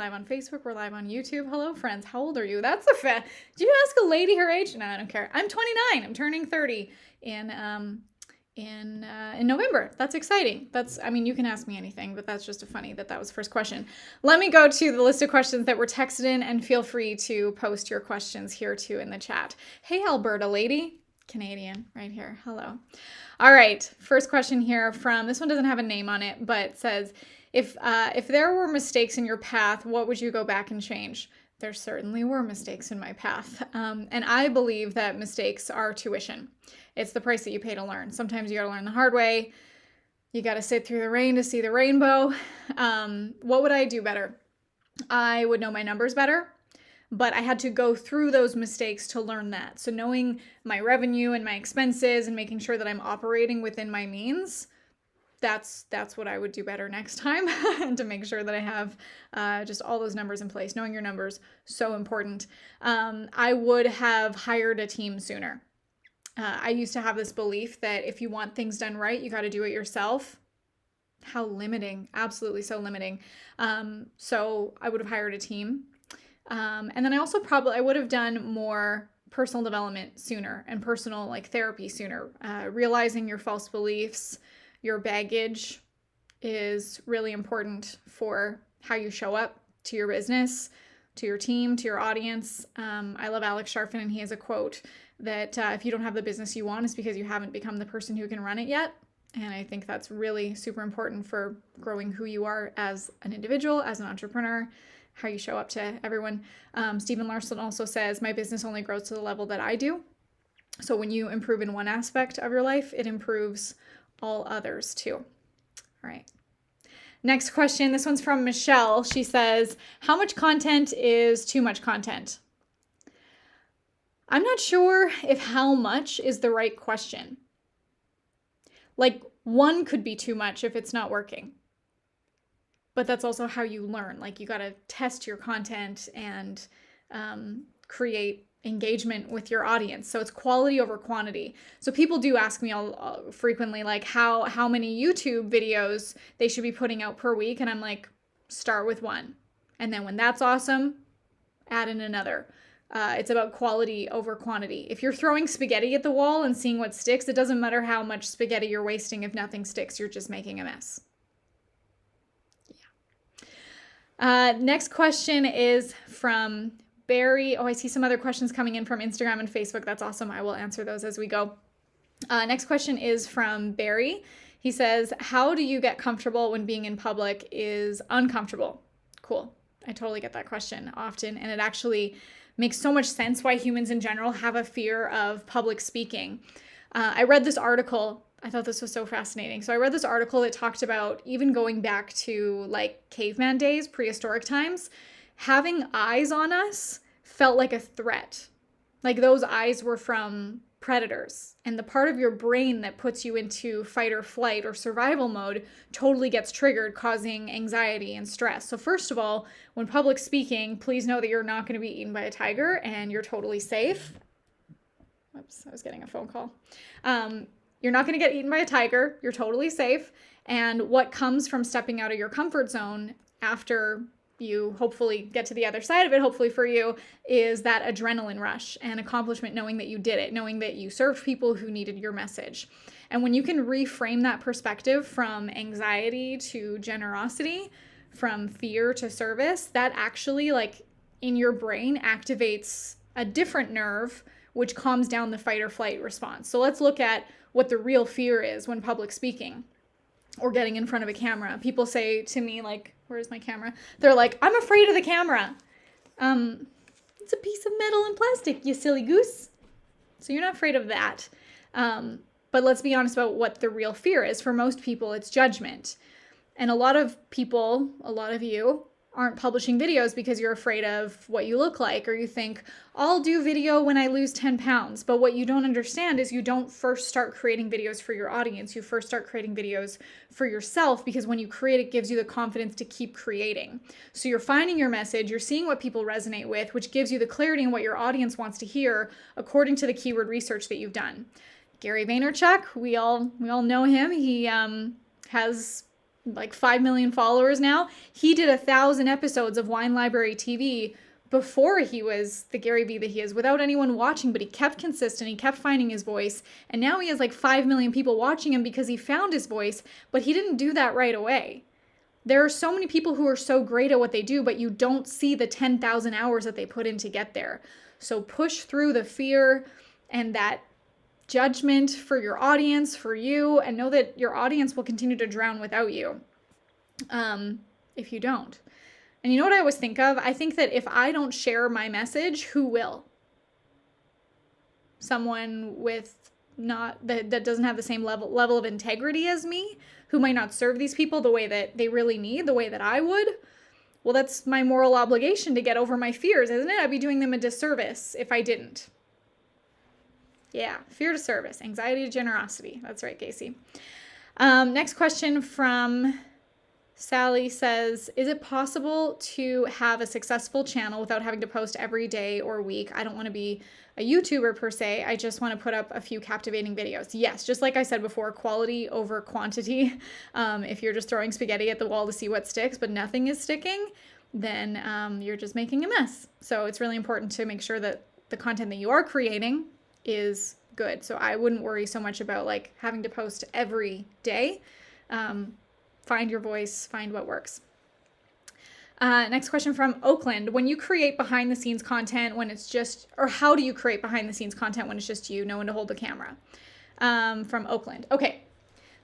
live on Facebook. We're live on YouTube. Hello, friends. How old are you? That's a fact. Did you ask a lady her age? No, I don't care. I'm 29. I'm turning 30 in November. That's exciting. You can ask me anything, but that's just funny that was the first question. Let me go to the list of questions that were texted in, and feel free to post your questions here too in the chat. Hey, Alberta lady. Canadian right here. Hello. All right. First question here this one doesn't have a name on it, but says, if there were mistakes in your path, what would you go back and change? There certainly were mistakes in my path. And I believe that mistakes are tuition. It's the price that you pay to learn. Sometimes you got to learn the hard way. You got to sit through the rain to see the rainbow. What would I do better? I would know my numbers better, but I had to go through those mistakes to learn that. So knowing my revenue and my expenses and making sure that I'm operating within my means, that's what I would do better next time to make sure that I have just all those numbers in place. Knowing your numbers, so important. I would have hired a team sooner. I used to have this belief that if you want things done right, you got to do it yourself. How limiting, absolutely so limiting. So I would have hired a team. And then I would have done more personal development sooner and personal therapy sooner. Realizing your false beliefs, your baggage is really important for how you show up to your business, to your team, to your audience. I love Alex Sharfin, and he has a quote that if you don't have the business you want, it's because you haven't become the person who can run it yet. And I think that's really super important for growing who you are as an individual, as an entrepreneur, how you show up to everyone. Stephen Larson also says, my business only grows to the level that I do. So when you improve in one aspect of your life, it improves all others too. All right. Next question. This one's from Michelle. She says, how much content is too much content? I'm not sure if how much is the right question. One could be too much if it's not working. But that's also how you learn. You got to test your content and create engagement with your audience. So it's quality over quantity. So people do ask me frequently, how many YouTube videos they should be putting out per week. And I'm like, start with one. And then when that's awesome, add in another. It's about quality over quantity. If you're throwing spaghetti at the wall and seeing what sticks, it doesn't matter how much spaghetti you're wasting. If nothing sticks, you're just making a mess. Next question is from Barry. Oh, I see some other questions coming in from Instagram and Facebook. That's awesome. I will answer those as we go. Next question is from Barry. He says, how do you get comfortable when being in public is uncomfortable? Cool. I totally get that question often. And it actually makes so much sense why humans in general have a fear of public speaking. I read this article. I thought this was so fascinating. So I read this article that talked about even going back to caveman days, prehistoric times, having eyes on us felt like a threat. Those eyes were from predators. And the part of your brain that puts you into fight or flight or survival mode totally gets triggered, causing anxiety and stress. So first of all, when public speaking, please know that you're not going to be eaten by a tiger and you're totally safe. Oops, I was getting a phone call. You're not going to get eaten by a tiger. You're totally safe. And what comes from stepping out of your comfort zone after you hopefully get to the other side of it, hopefully for you, is that adrenaline rush and accomplishment, knowing that you did it, knowing that you served people who needed your message. And when you can reframe that perspective from anxiety to generosity, from fear to service, that actually in your brain activates a different nerve, which calms down the fight or flight response. So let's look at what the real fear is when public speaking or getting in front of a camera. People say to me, where's my camera? They're like, I'm afraid of the camera. It's a piece of metal and plastic, you silly goose. So you're not afraid of that. But let's be honest about what the real fear is. For most people, it's judgment. And a lot of people, a lot of you, aren't publishing videos because you're afraid of what you look like, or you think, I'll do video when I lose 10 pounds. But what you don't understand is you don't first start creating videos for your audience. You first start creating videos for yourself, because when you create, it gives you the confidence to keep creating. So you're finding your message, you're seeing what people resonate with, which gives you the clarity in what your audience wants to hear according to the keyword research that you've done. Gary Vaynerchuk, we all know him. He has like 5 million followers now. He did 1,000 episodes of Wine Library TV before he was the Gary Vee that he is, without anyone watching, but he kept consistent, he kept finding his voice, and now he has like 5 million people watching him because he found his voice, but he didn't do that right away. There are so many people who are so great at what they do, but you don't see the 10,000 hours that they put in to get there. So push through the fear and that judgment for your audience, for you, and know that your audience will continue to drown without you if you don't. And you know what I always think of? I think that if I don't share my message, who will? Someone with that doesn't have the same level of integrity as me, who might not serve these people the way that they really need, the way that I would. Well, that's my moral obligation to get over my fears, isn't it? I'd be doing them a disservice if I didn't. Yeah, fear to service, anxiety to generosity. That's right, Casey. Next question from Sally says, is it possible to have a successful channel without having to post every day or week? I don't want to be a YouTuber per se. I just want to put up a few captivating videos. Yes, just like I said before, quality over quantity. If you're just throwing spaghetti at the wall to see what sticks, but nothing is sticking, then you're just making a mess. So it's really important to make sure that the content that you are creating is good. So I wouldn't worry so much about like having to post every day. Find your voice, find what works. Next question from Oakland. When you create behind the scenes content when it's just, or how do you create behind the scenes content when it's just you, no one to hold the camera? From Oakland. Okay.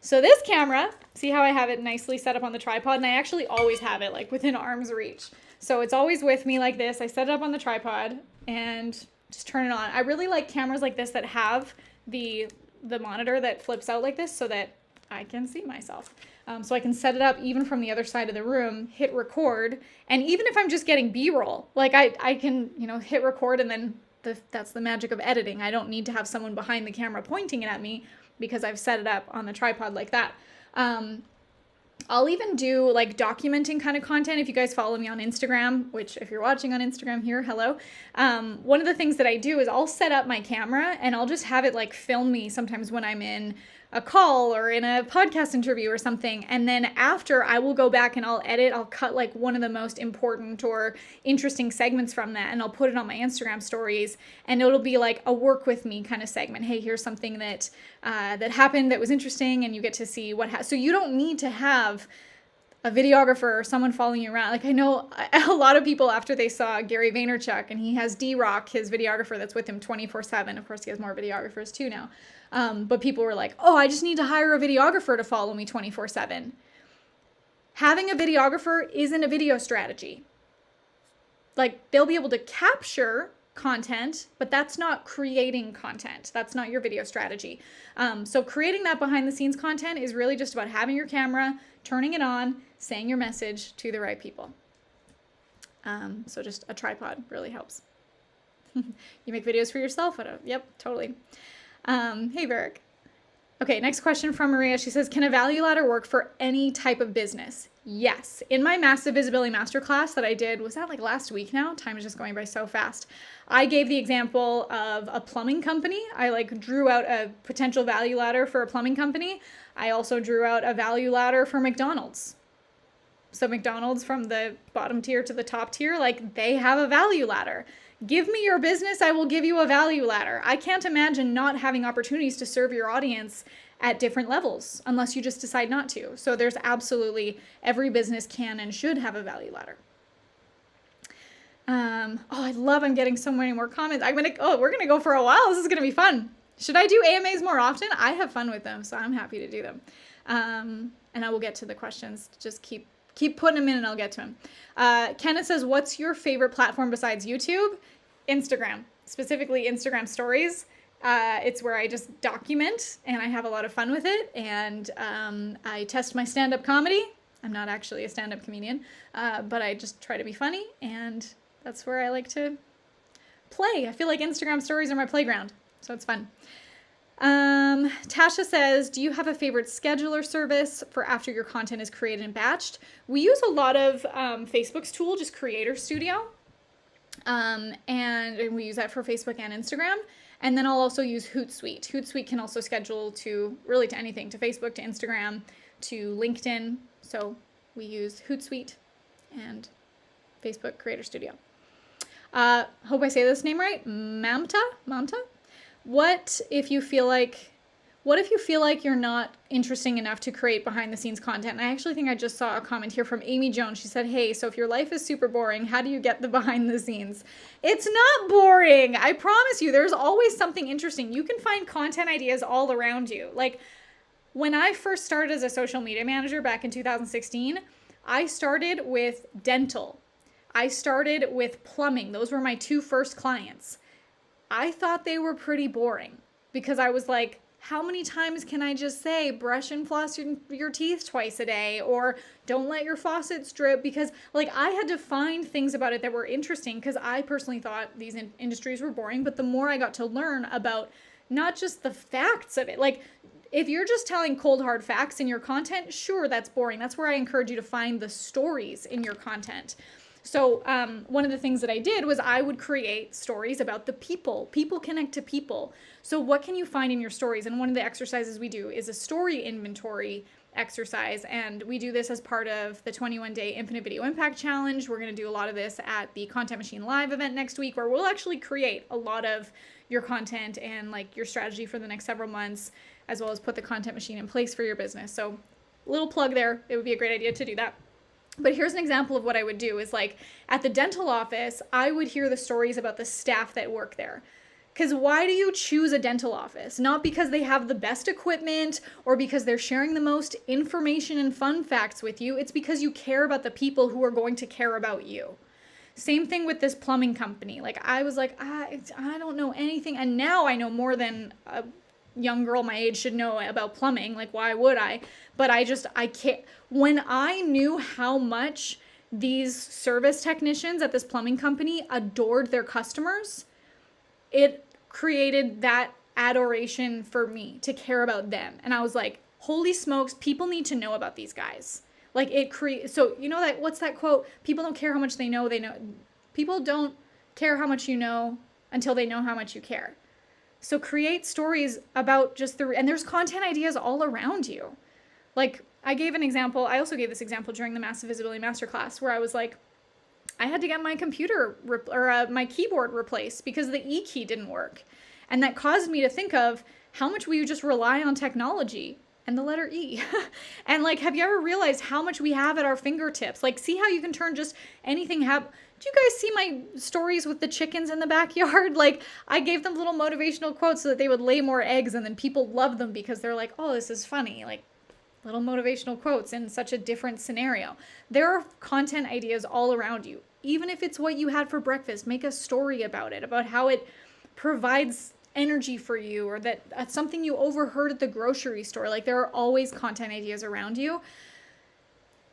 So this camera, see how I have it nicely set up on the tripod? And I actually always have it like within arm's reach. So it's always with me like this. I set it up on the tripod and just turn it on. I really like cameras like this that have the monitor that flips out like this so that I can see myself. So I can set it up even from the other side of the room, hit record, and even if I'm just getting B-roll, like I can, hit record and then that's the magic of editing. I don't need to have someone behind the camera pointing it at me because I've set it up on the tripod like that. I'll even do like documenting kind of content. If you guys follow me on Instagram, which if you're watching on Instagram here, hello. One of the things that I do is I'll set up my camera and I'll just have it like film me sometimes when I'm in a call or in a podcast interview or something. And then after I will go back and I'll cut like one of the most important or interesting segments from that. And I'll put it on my Instagram stories and it'll be like a work with me kind of segment. Hey, here's something that happened that was interesting. And you get to see so you don't need to have a videographer or someone following you around. Like I know a lot of people after they saw Gary Vaynerchuk and he has D-Rock, his videographer that's with him 24/7. Of course, he has more videographers too now. But people were like, oh, I just need to hire a videographer to follow me 24/7. Having a videographer isn't a video strategy. Like they'll be able to capture content, but that's not creating content. That's not your video strategy. So creating that behind the scenes content is really just about having your camera, turning it on, saying your message to the right people. So just a tripod really helps. You make videos for yourself? Yep, totally. Hey, Varric. Okay, next question from Maria. She says, can a value ladder work for any type of business? Yes. In my Massive Visibility Masterclass that I did, was that like last week now? Time is just going by so fast. I gave the example of a plumbing company. I like drew out a potential value ladder for a plumbing company. I also drew out a value ladder for McDonald's. So McDonald's from the bottom tier to the top tier, like they have a value ladder. Give me your business, I will give you a value ladder. I can't imagine not having opportunities to serve your audience at different levels unless you just decide not to. So there's absolutely, every business can and should have a value ladder. I'm getting so many more comments. We're gonna go for a while. This is gonna be fun. Should I do AMAs more often? I have fun with them, so I'm happy to do them. And I will get to the questions. Just keep putting them in and I'll get to them. Kenneth says, what's your favorite platform besides YouTube? Instagram, specifically Instagram stories. It's where I just document and I have a lot of fun with it. And I test my stand-up comedy. I'm not actually a stand-up comedian, but I just try to be funny. And that's where I like to play. I feel like Instagram stories are my playground. So it's fun. Tasha says, do you have a favorite scheduler service for after your content is created and batched? We use a lot of Facebook's tool, just Creator Studio. And we use that for Facebook and Instagram. And then I'll also use Hootsuite. Hootsuite can also schedule to anything, to Facebook, to Instagram, to LinkedIn. So we use Hootsuite and Facebook Creator Studio. Hope I say this name right. Mamta? What if you feel like you're not interesting enough to create behind the scenes content? And I actually think I just saw a comment here from Amy Jones. She said, hey, so if your life is super boring, how do you get the behind the scenes? It's not boring. I promise you, there's always something interesting. You can find content ideas all around you. Like when I first started as a social media manager back in 2016, I started with dental. I started with plumbing. Those were my 2 first clients. I thought they were pretty boring because I was like, how many times can I just say brush and floss your teeth twice a day, or don't let your faucets drip? Because like I had to find things about it that were interesting because I personally thought these industries were boring. But the more I got to learn about not just the facts of it, like if you're just telling cold hard facts in your content, sure, that's boring. That's where I encourage you to find the stories in your content. So one of the things that I did was I would create stories about the people. People connect to people. So what can you find in your stories? And one of the exercises we do is a story inventory exercise. And we do this as part of the 21-day Infinite Video Impact Challenge. We're going to do a lot of this at the Content Machine Live event next week, where we'll actually create a lot of your content and like your strategy for the next several months, as well as put the content machine in place for your business. So little plug there. It would be a great idea to do that. But here's an example of what I would do is like at the dental office, I would hear the stories about the staff that work there. Because why do you choose a dental office? Not because they have the best equipment or because they're sharing the most information and fun facts with you. It's because you care about the people who are going to care about you. Same thing with this plumbing company. Like I was like, I don't know anything. And now I know more than a young girl my age should know about plumbing. Like, why would I? But I can't. When I knew how much these service technicians at this plumbing company adored their customers, it created that adoration for me to care about them. And I was like, holy smokes, people need to know about these guys. Like so you know that, what's that quote? People don't care how much they know. People don't care how much you know until they know how much you care. So create stories about just and there's content ideas all around you. Like I gave an example. I also gave this example during the Massive Visibility Masterclass where I was like, I had to get my computer my keyboard replaced because the E key didn't work. And that caused me to think of how much we just rely on technology and the letter E. And like, have you ever realized how much we have at our fingertips? Like, see how you can turn just anything. Do you guys see my stories with the chickens in the backyard? Like, I gave them little motivational quotes so that they would lay more eggs, and then people love them because they're like, oh, this is funny. Like, little motivational quotes in such a different scenario. There are content ideas all around you. Even if it's what you had for breakfast, make a story about it, about how it provides energy for you, or that something you overheard at the grocery store. Like, there are always content ideas around you.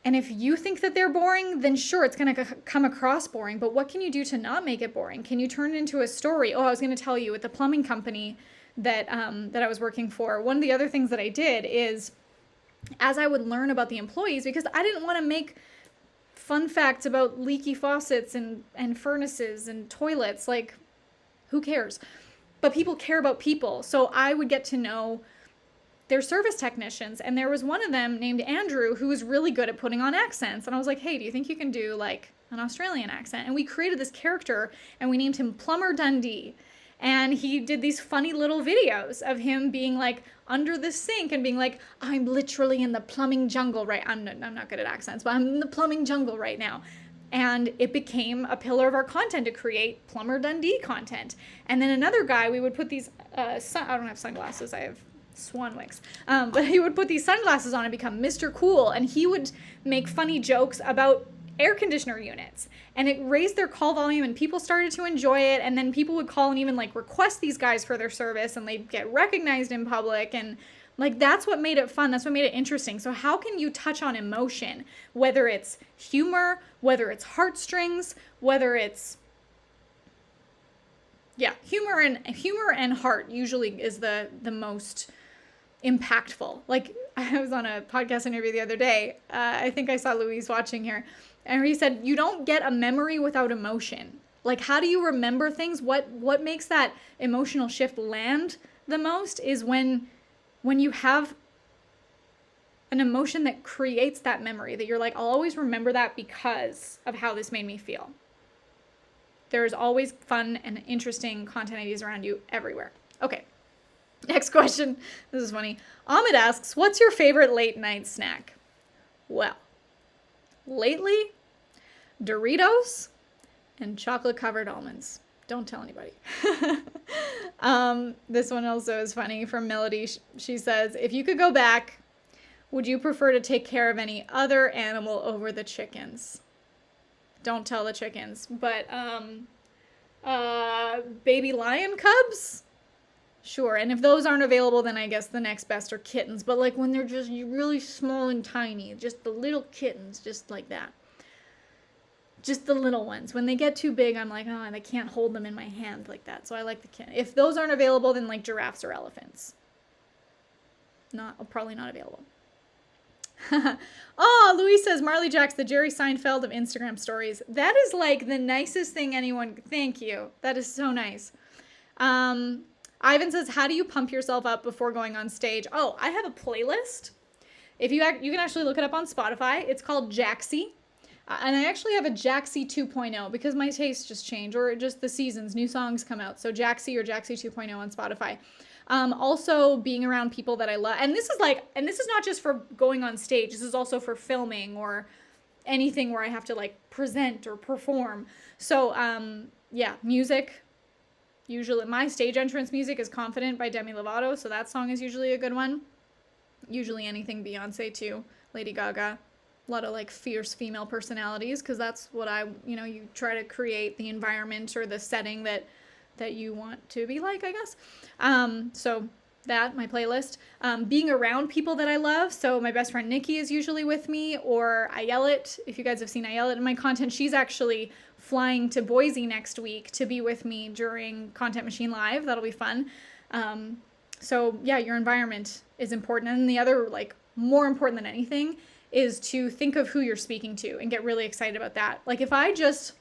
And if you think that they're boring, then sure, it's going to come across boring. But what can you do to not make it boring? Can you turn it into a story? Oh, I was going to tell you, with the plumbing company that I was working for, one of the other things that I did is, as I would learn about the employees, because I didn't want to make fun facts about leaky faucets and furnaces and toilets. Like, who cares? But people care about people. So I would get to know their service technicians. And there was one of them named Andrew who was really good at putting on accents. And I was like, hey, do you think you can do like an Australian accent? And we created this character and we named him Plumber Dundee. And he did these funny little videos of him being like under the sink and being like, I'm literally in the plumbing jungle right. I'm not good at accents, but I'm in the plumbing jungle right now. And it became a pillar of our content to create Plumber Dundee content. And then another guy, we would put these, I don't have sunglasses, I have swan wings. But he would put these sunglasses on and become Mr. Cool. And he would make funny jokes about air conditioner units. And it raised their call volume and people started to enjoy it. And then people would call and even like request these guys for their service, and they'd get recognized in public. And like, that's what made it fun. That's what made it interesting. So how can you touch on emotion, whether it's humor, whether it's heartstrings, whether it's, humor and heart usually is the most impactful. Like, I was on a podcast interview the other day. I think I saw Louise watching here, and he said, you don't get a memory without emotion. Like, how do you remember things? What makes that emotional shift land the most is when you have an emotion that creates that memory that you're like, I'll always remember that because of how this made me feel. There's always fun and interesting content ideas around you everywhere. Okay, next question. This is funny. Ahmed asks, what's your favorite late night snack? Well, lately, Doritos and chocolate covered almonds. Don't tell anybody. This one also is funny from Melody. She says, if you could go back, would you prefer to take care of any other animal over the chickens? Don't tell the chickens, but baby lion cubs? Sure. And if those aren't available, then I guess the next best are kittens. But like when they're just really small and tiny, just the little kittens, just like that. Just the little ones. When they get too big, I'm like, oh, and I can't hold them in my hand like that. So I like the kitten. If those aren't available, then like giraffes or elephants. Probably not available. Oh, Louise says, Marley Jack's the Jerry Seinfeld of Instagram stories. That is like the nicest thing anyone. Thank you. That is so nice. Ivan says, how do you pump yourself up before going on stage? Oh, I have a playlist. If you can actually look it up on Spotify. It's called Jaxie. And I actually have a Jaxie 2.0 because my tastes just change, or just the seasons, new songs come out. So Jaxie or Jaxie 2.0 on Spotify. Also being around people that I love. And this is not just for going on stage. This is also for filming or anything where I have to like present or perform. So, yeah, music. Usually my stage entrance music is Confident by Demi Lovato. So that song is usually a good one. Usually anything Beyonce too, Lady Gaga. A lot of like fierce female personalities, because that's what you try to create the environment or the setting that you want to be like, I guess. So that, my playlist. Being around people that I love. So my best friend Nikki is usually with me, or Ayelet. If you guys have seen Ayelet in my content, she's actually flying to Boise next week to be with me during Content Machine Live. That'll be fun. So yeah, your environment is important. And the other, like, more important than anything is to think of who you're speaking to and get really excited about that. Like if I just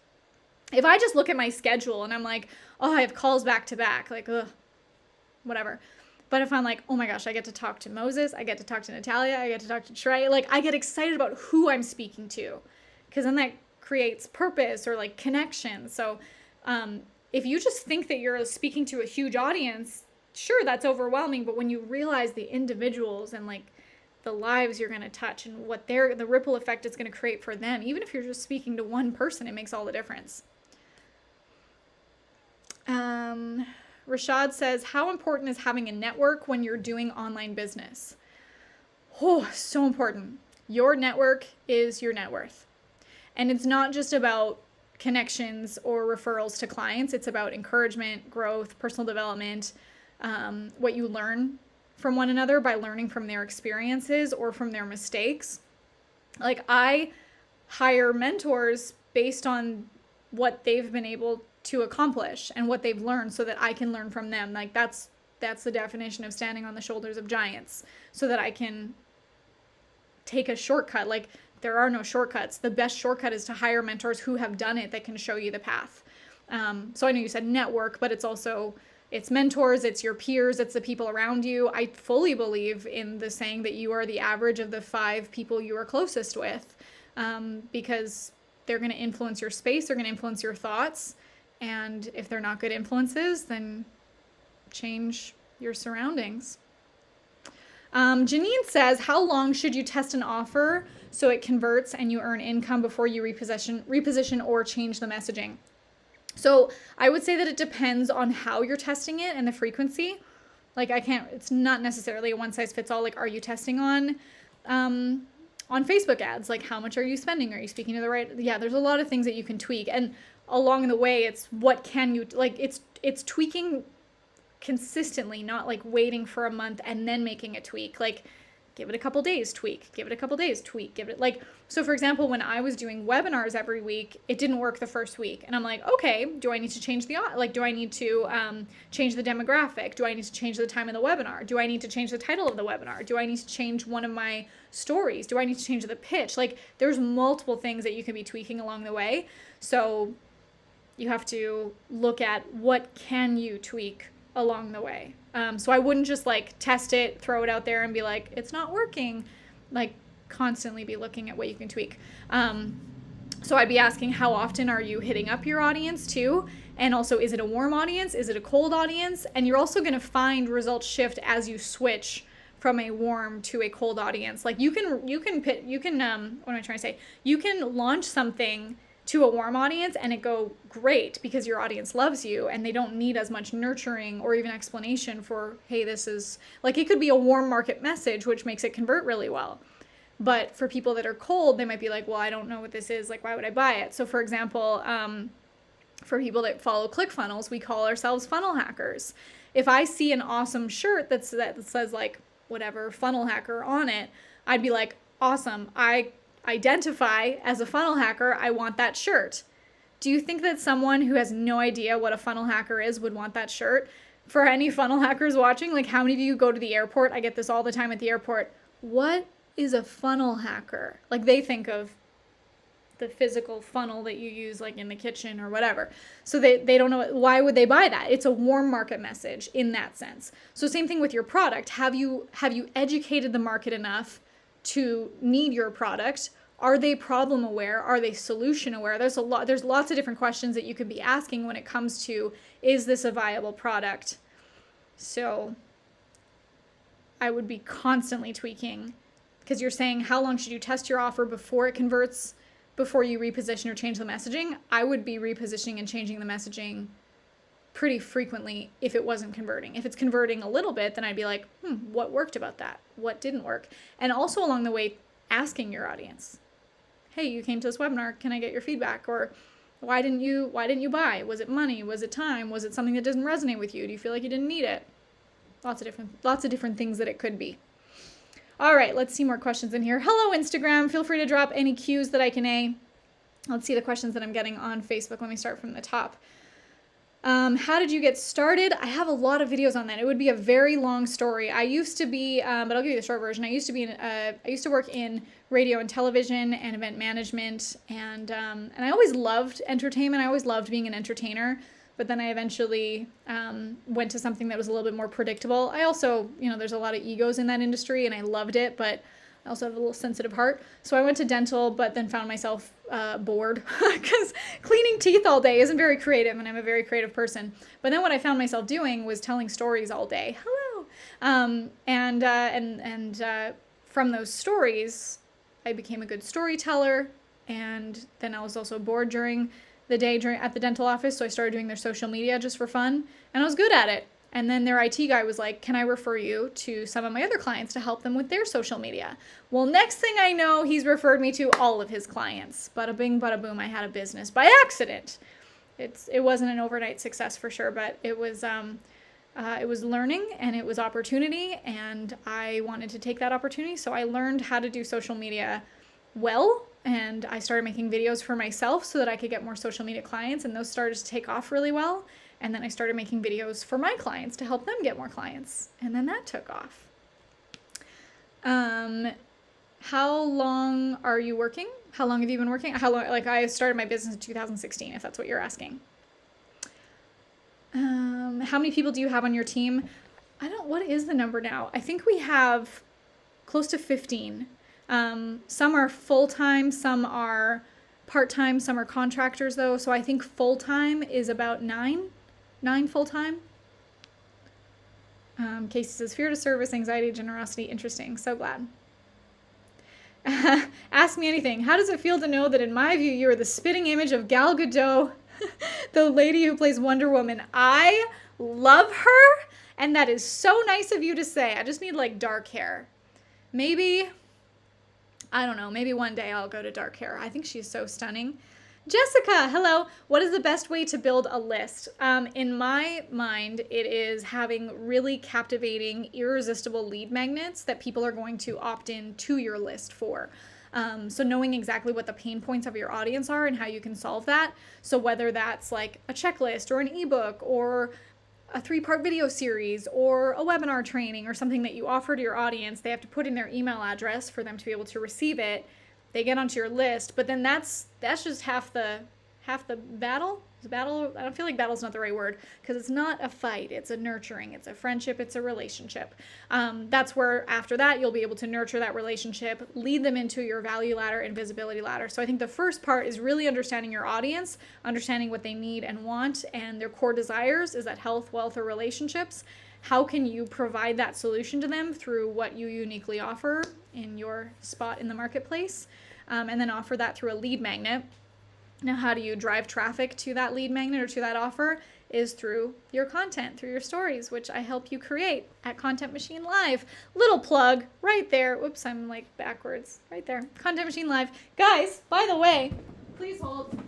look at my schedule and I'm like, oh, I have calls back to back, like, ugh, whatever. But if I'm like, oh my gosh, I get to talk to Moses, I get to talk to Natalia, I get to talk to Trey, like I get excited about who I'm speaking to, because then that creates purpose or like connection. So if you just think that you're speaking to a huge audience, sure, that's overwhelming. But when you realize the individuals and like the lives you're going to touch and what the ripple effect it's going to create for them, even if you're just speaking to one person, it makes all the difference. Rashad says, how important is having a network when you're doing online business? Oh, so important. Your network is your net worth. And it's not just about connections or referrals to clients. It's about encouragement, growth, personal development, what you learn from one another by learning from their experiences or from their mistakes. Like I hire mentors based on what they've been able to accomplish and what they've learned so that I can learn from them. Like that's the definition of standing on the shoulders of giants, so that I can take a shortcut. Like there are no shortcuts. The best shortcut is to hire mentors who have done it that can show you the path. So I know you said network, but it's mentors, it's your peers, it's the people around you. I fully believe in the saying that you are the average of the 5 people you are closest with, because they're going to influence your space, they're going to influence your thoughts. And if they're not good influences, then change your surroundings. Janine says, how long should you test an offer so it converts and you earn income before you reposition or change the messaging? So I would say that it depends on how you're testing it and the frequency. Like it's not necessarily a one size fits all. Like, are you testing on Facebook ads? Like how much are you spending? Are you speaking to the right? Yeah, there's a lot of things that you can tweak. And along the way, it's what can you, like it's tweaking consistently, not like waiting for a month and then making a tweak. Like give it a couple days, tweak, give it a couple days, tweak, give it like, so for example, when I was doing webinars every week, it didn't work the first week. And I'm like, okay, do I need to change do I need to change the demographic? Do I need to change the time of the webinar? Do I need to change the title of the webinar? Do I need to change one of my stories? Do I need to change the pitch? Like there's multiple things that you can be tweaking along the way. So you have to look at what can you tweak along the way. So I wouldn't just like test it, throw it out there and be like, it's not working. like constantly be looking at what you can tweak. So I'd be asking, how often are you hitting up your audience too? And also, is it a warm audience? Is it a cold audience? And you're also going to find results shift as you switch from a warm to a cold audience. Like what am I trying to say? You can launch something to a warm audience and it go great because your audience loves you and they don't need as much nurturing or even explanation for, hey, this is, like, it could be a warm market message, which makes it convert really well. But for people that are cold, they might be like, well, I don't know what this is. Like, why would I buy it? So for example, for people that follow ClickFunnels, we call ourselves funnel hackers. If I see an awesome shirt that says like whatever funnel hacker on it, I'd be like, awesome. I identify as a funnel hacker. I want that shirt. Do you think that someone who has no idea what a funnel hacker is would want that shirt? For any funnel hackers watching, like, how many of you go to the airport? I get this all the time at the airport. What is a funnel hacker? Like, they think of the physical funnel that you use like in the kitchen or whatever. So they don't know, why would they buy that? It's a warm market message in that sense. So same thing with your product. Have you educated the market enough to need your product? Are they problem aware? Are they solution aware? There's lots of different questions that you could be asking when it comes to, is this a viable product? So I would be constantly tweaking, because you're saying, how long should you test your offer before it converts, before you reposition or change the messaging? I would be repositioning and changing the messaging pretty frequently if it wasn't converting. If it's converting a little bit, then I'd be like, what worked about that? What didn't work? And also along the way, asking your audience, hey, you came to this webinar, can I get your feedback? Or why didn't you buy? Was it money? Was it time? Was it something that doesn't resonate with you? Do you feel like you didn't need it? Lots of different things that it could be. All right, let's see more questions in here. Hello, Instagram. Feel free to drop any cues that I can A. Let's see the questions that I'm getting on Facebook. Let me start from the top. How did you get started? I have a lot of videos on that. It would be a very long story. I used to be, but I'll give you the short version. I used to work in radio and television and event management, and I always loved entertainment. I always loved being an entertainer. But then I eventually went to something that was a little bit more predictable. I also, there's a lot of egos in that industry, and I loved it, but I also have a little sensitive heart. So I went to dental, but then found myself bored because cleaning teeth all day isn't very creative, and I'm a very creative person. But then what I found myself doing was telling stories all day. Hello. And from those stories, I became a good storyteller, and then I was also bored during the day at the dental office, so I started doing their social media just for fun, and I was good at it. And then their IT guy was like, can I refer you to some of my other clients to help them with their social media? Well, next thing I know, he's referred me to all of his clients. Bada bing, bada boom, I had a business by accident. It wasn't an overnight success for sure, but it was learning and it was opportunity, and I wanted to take that opportunity, so I learned how to do social media well. And I started making videos for myself so that I could get more social media clients, and those started to take off really well. And then I started making videos for my clients to help them get more clients, and then that took off. How long are you working? How long have you been working? I started my business in 2016, if that's what you're asking. How many people do you have on your team? What is the number now? I think we have close to 15. Some are full-time, some are part-time, some are contractors though. So I think full-time is about 9 full-time. Casey says, fear to service, anxiety, generosity. Interesting. So glad. Ask me anything. How does it feel to know that in my view, you are the spitting image of Gal Gadot, the lady who plays Wonder Woman? I love her. And that is so nice of you to say. I just need like dark hair. Maybe, I don't know, maybe one day I'll go to dark hair. I think she's so stunning. Jessica, hello. What is the best way to build a list? In my mind, it is having really captivating, irresistible lead magnets that people are going to opt in to your list for. So knowing exactly what the pain points of your audience are and how you can solve that. So whether that's like a checklist or an ebook or a 3-part video series or a webinar training or something that you offer to your audience, they have to put in their email address for them to be able to receive it. They get onto your list, but then that's just half the half the battle. Battle, I don't feel like battle's not the right word, because it's not a fight, it's a nurturing, it's a friendship, it's a relationship. That's where after that you'll be able to nurture that relationship, lead them into your value ladder and visibility ladder. So I think the first part is really understanding your audience, understanding what they need and want, and their core desires. Is that health, wealth, or relationships? How can you provide that solution to them through what you uniquely offer in your spot in the marketplace, and then offer that through a lead magnet. Now, how do you drive traffic to that lead magnet or to that offer? Is through your content, through your stories, which I help you create at Content Machine Live. Little plug right there. Whoops, I'm like backwards. Right there. Content Machine Live. Guys, by the way, please hold.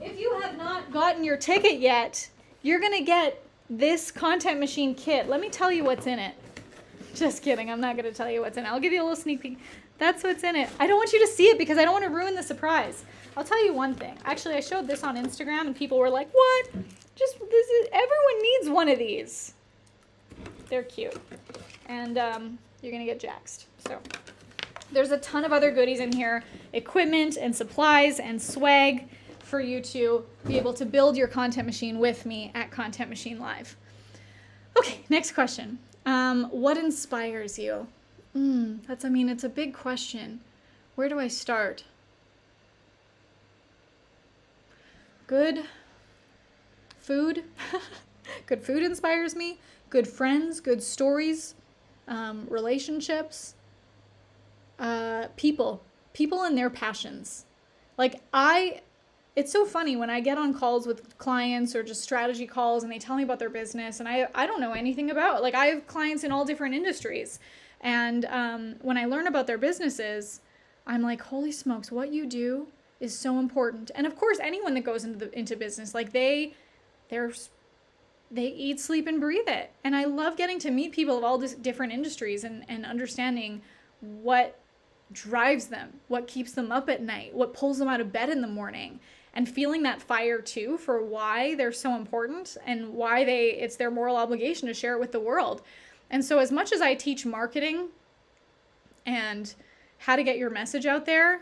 If you have not gotten your ticket yet, you're going to get this Content Machine kit. Let me tell you what's in it. Just kidding. I'm not going to tell you what's in it. I'll give you a little sneak peek. That's what's in it. I don't want you to see it because I don't want to ruin the surprise. I'll tell you one thing. Actually, I showed this on Instagram and people were like, what? Everyone needs one of these. They're cute. And you're going to get jaxed. So there's a ton of other goodies in here. Equipment and supplies and swag for you to be able to build your content machine with me at Content Machine Live. Okay, next question. What inspires you? It's a big question. Where do I start? Good food. Good food inspires me. Good friends, good stories, relationships, people and their passions. It's so funny when I get on calls with clients or just strategy calls and they tell me about their business and I don't know anything about, I have clients in all different industries. And when I learn about their businesses, I'm like, holy smokes, what you do is so important. And of course, anyone that goes into business, they eat, sleep, and breathe it. And I love getting to meet people of all different industries and understanding what drives them, what keeps them up at night, what pulls them out of bed in the morning, and feeling that fire too for why they're so important and why it's their moral obligation to share it with the world. And so as much as I teach marketing and how to get your message out there,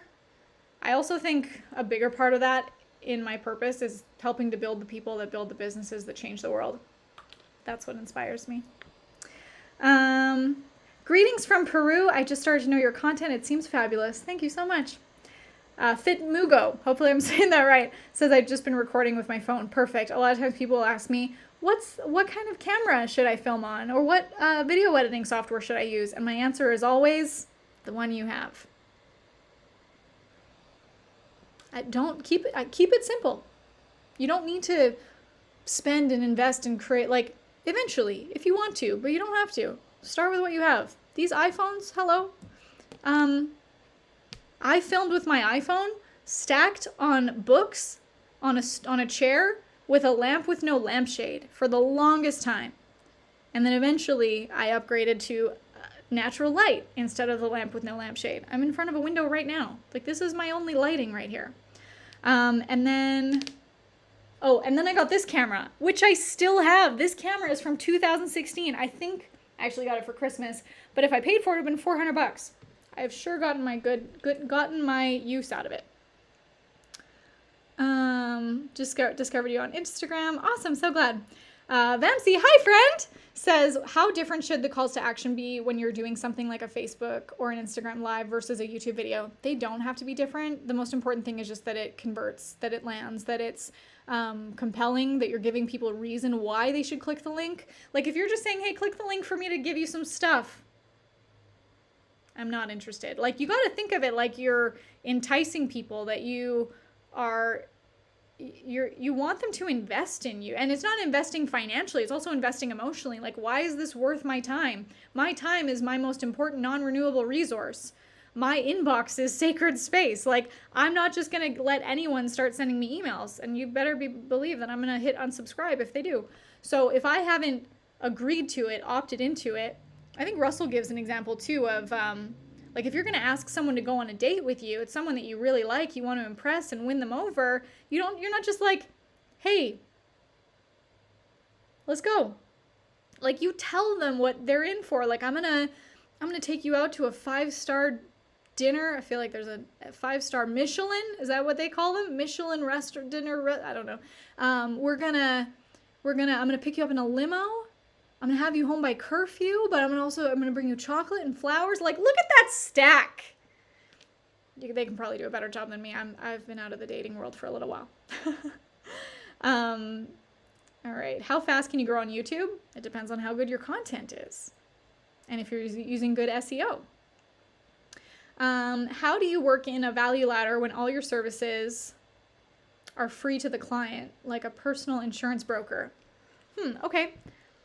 I also think a bigger part of that in my purpose is helping to build the people that build the businesses that change the world. That's what inspires me. Greetings from Peru. I just started to know your content. It seems fabulous. Thank you so much. Fit Mugo, hopefully I'm saying that right, says I've just been recording with my phone. Perfect. A lot of times people will ask me, what kind of camera should I film on? Or what video editing software should I use? And my answer is always the one you have. Keep it simple. You don't need to spend and invest and create, eventually, if you want to, but you don't have to. Start with what you have. These iPhones, hello. I filmed with my iPhone stacked on books on a chair with a lamp with no lampshade for the longest time. And then eventually I upgraded to natural light instead of the lamp with no lampshade. I'm in front of a window right now. This is my only lighting right here. And then I got this camera, which I still have. This camera is from 2016. I think I actually got it for Christmas, but if I paid for it, it would have been $400. I have sure gotten my gotten my use out of it. Just discovered you on Instagram. Awesome, so glad. Vamsi, hi friend, says, how different should the calls to action be when you're doing something like a Facebook or an Instagram live versus a YouTube video? They don't have to be different. The most important thing is just that it converts, that it lands, that it's compelling, that you're giving people a reason why they should click the link. If you're just saying, hey, click the link for me to give you some stuff, I'm not interested. You got to think of it like you're enticing people, that you want them to invest in you. And it's not investing financially, it's also investing emotionally. Why is this worth my time? My time is my most important non-renewable resource. My inbox is sacred space. I'm not just going to let anyone start sending me emails, and you better believe that I'm going to hit unsubscribe if they do. So if I haven't agreed to it, opted into it, I think Russell gives an example too of if you're going to ask someone to go on a date with you, it's someone that you really like, you want to impress and win them over. You're not just hey, let's go. You tell them what they're in for. I'm going to take you out to a 5-star dinner. I feel like there's a 5-star Michelin. Is that what they call them? Michelin restaurant dinner. I don't know. I'm gonna pick you up in a limo. I'm gonna have you home by curfew, but I'm gonna bring you chocolate and flowers. Like, look at that stack. They can probably do a better job than me. I've been out of the dating world for a little while. All right. How fast can you grow on YouTube? It depends on how good your content is, and if you're using good SEO. How do you work in a value ladder when all your services are free to the client, like a personal insurance broker? Okay.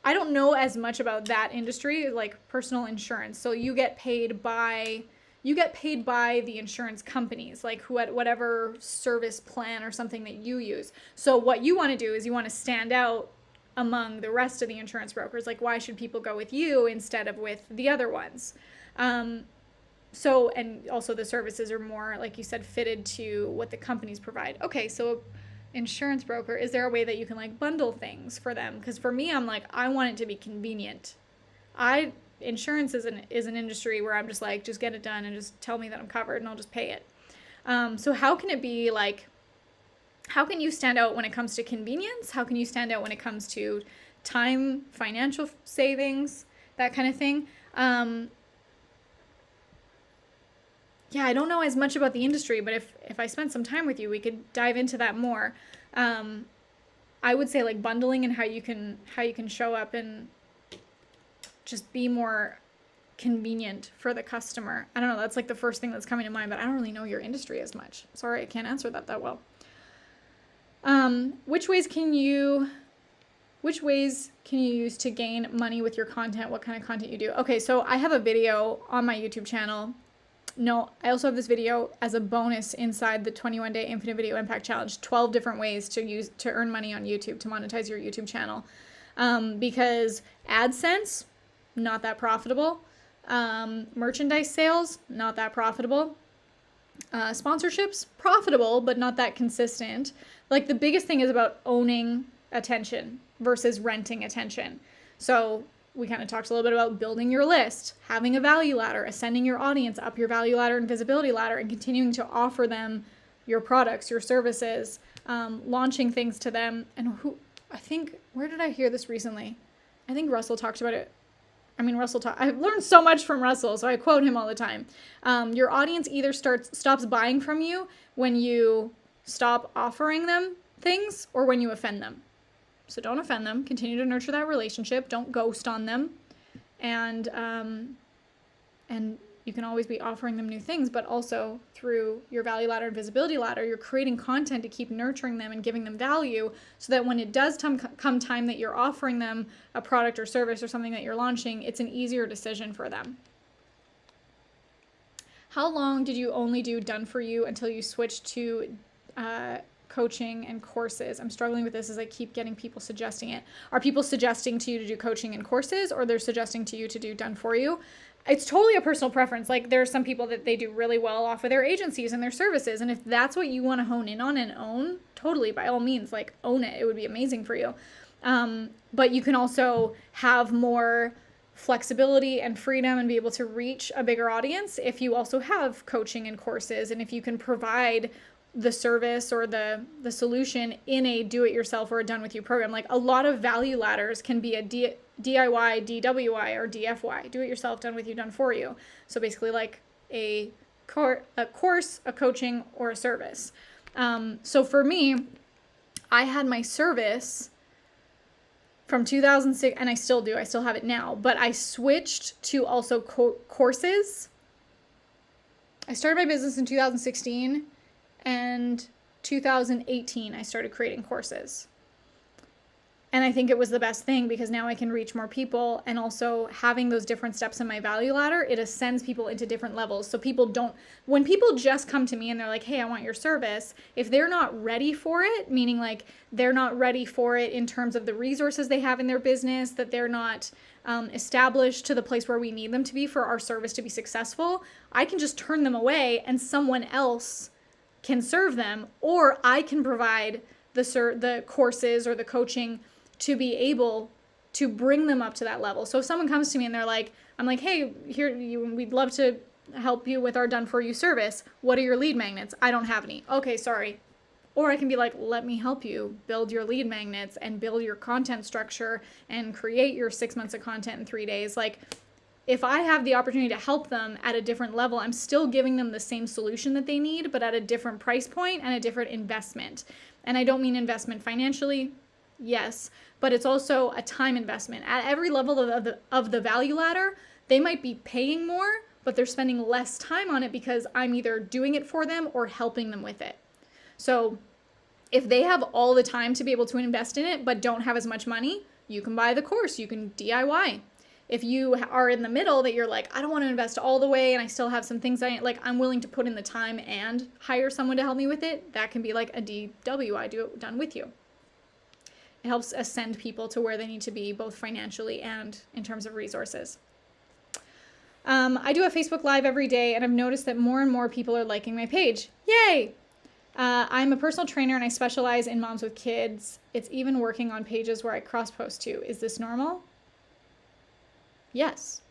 I don't know as much about that industry, like personal insurance. So you get paid by the insurance companies, like whatever service plan or something that you use. So what you want to do is you want to stand out among the rest of the insurance brokers. Like, why should people go with you instead of with the other ones? So, and also the services are more, like you said, fitted to what the companies provide. Okay, so insurance broker, is there a way that you can like bundle things for them? Because for me, I'm like, I want it to be convenient. Insurance is an industry where I'm just like, just get it done and just tell me that I'm covered and I'll just pay it. So how can it be like, how can you stand out when it comes to convenience? How can you stand out when it comes to time, financial savings, that kind of thing? Yeah, I don't know as much about the industry, but if I spent some time with you, we could dive into that more. I would say like bundling and how you can show up and just be more convenient for the customer. I don't know, that's like the first thing that's coming to mind, but I don't really know your industry as much. Sorry, I can't answer that well. Which ways can you use to gain money with your content? What kind of content you do? Okay, so I have a video on my YouTube channel. No, I also have this video as a bonus inside the 21-day Infinite Video Impact Challenge, 12 different ways to earn money on YouTube, to monetize your YouTube channel. Because AdSense, not that profitable. Merchandise sales, not that profitable. Sponsorships, profitable, but not that consistent. Like, the biggest thing is about owning attention versus renting attention. So we kind of talked a little bit about building your list, having a value ladder, ascending your audience up your value ladder and visibility ladder, and continuing to offer them your products, your services, launching things to them. And where did I hear this recently? I think Russell talked about it. I've learned so much from Russell, so I quote him all the time. Your audience either stops buying from you when you stop offering them things or when you offend them. So don't offend them. Continue to nurture that relationship. Don't ghost on them. And you can always be offering them new things, but also through your value ladder and visibility ladder, you're creating content to keep nurturing them and giving them value so that when it does come time that you're offering them a product or service or something that you're launching, it's an easier decision for them. How long did you only do done for you until you switched to coaching and courses? I'm struggling with this as I keep getting people suggesting it. Are people suggesting to you to do coaching and courses, or they're suggesting to you to do done for you? It's totally a personal preference. Like, there are some people that they do really well off of their agencies and their services. And if that's what you want to hone in on and own, totally, by all means, like, own it. It would be amazing for you. But you can also have more flexibility and freedom and be able to reach a bigger audience if you also have coaching and courses, and if you can provide the service or the solution in a do-it-yourself or a done-with-you program. Like, a lot of value ladders can be a DIY, DWI, or DFY, do-it-yourself, done-with-you, done-for-you. So basically like a course, a coaching, or a service. So for me, I had my service from 2006, and I still do. I still have it now, but I switched to also courses. I started my business in 2016. And 2018, I started creating courses. And I think it was the best thing because now I can reach more people, and also having those different steps in my value ladder, it ascends people into different levels. So when people just come to me and they're like, hey, I want your service, if they're not ready for it, meaning like they're not ready for it in terms of the resources they have in their business, that they're not established to the place where we need them to be for our service to be successful, I can just turn them away and someone else can serve them, or I can provide the courses or the coaching to be able to bring them up to that level. So if someone comes to me and they're like, I'm like, hey, we'd love to help you with our done for you service. What are your lead magnets? I don't have any. Okay, sorry. Or I can be like, let me help you build your lead magnets and build your content structure and create your 6 months of content in 3 days. Like, if I have the opportunity to help them at a different level, I'm still giving them the same solution that they need, but at a different price point and a different investment. And I don't mean investment financially, yes, but it's also a time investment. At every level of the value ladder, they might be paying more, but they're spending less time on it because I'm either doing it for them or helping them with it. So if they have all the time to be able to invest in it, but don't have as much money, you can buy the course, you can DIY. If you are in the middle that you're like, I don't want to invest all the way and I still have some things I'm willing to put in the time and hire someone to help me with it, that can be like a DW, I do it done with you. It helps ascend people to where they need to be, both financially and in terms of resources. I do a Facebook Live every day, and I've noticed that more and more people are liking my page. Yay! I'm a personal trainer, and I specialize in moms with kids. It's even working on pages where I cross-post to. Is this normal? Yes.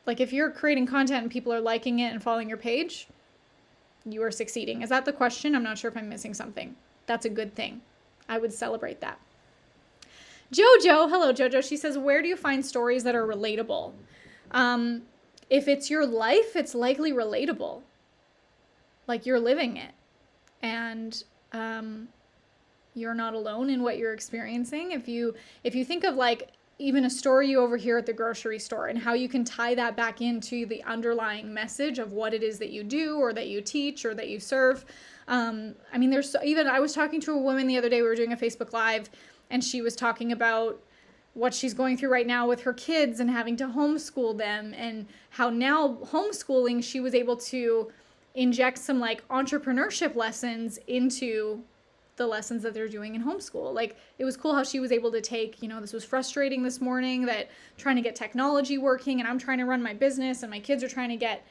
Like, if you're creating content and people are liking it and following your page, you are succeeding. Is that the question? I'm not sure if I'm missing something. That's a good thing. I would celebrate that. Jojo, hello Jojo. She says, where do you find stories that are relatable? If it's your life, it's likely relatable. Like, you're living it. And you're not alone in what you're experiencing. If you think of like even a story you overhear at the grocery store and how you can tie that back into the underlying message of what it is that you do or that you teach or that you serve. I mean, I was talking to a woman the other day, we were doing a Facebook Live, and she was talking about what she's going through right now with her kids and having to homeschool them, and how now homeschooling, she was able to inject some like entrepreneurship lessons into the lessons that they're doing in homeschool. Like, it was cool how she was able to take, this was frustrating this morning, that trying to get technology working, and I'm trying to run my business and my kids are trying to get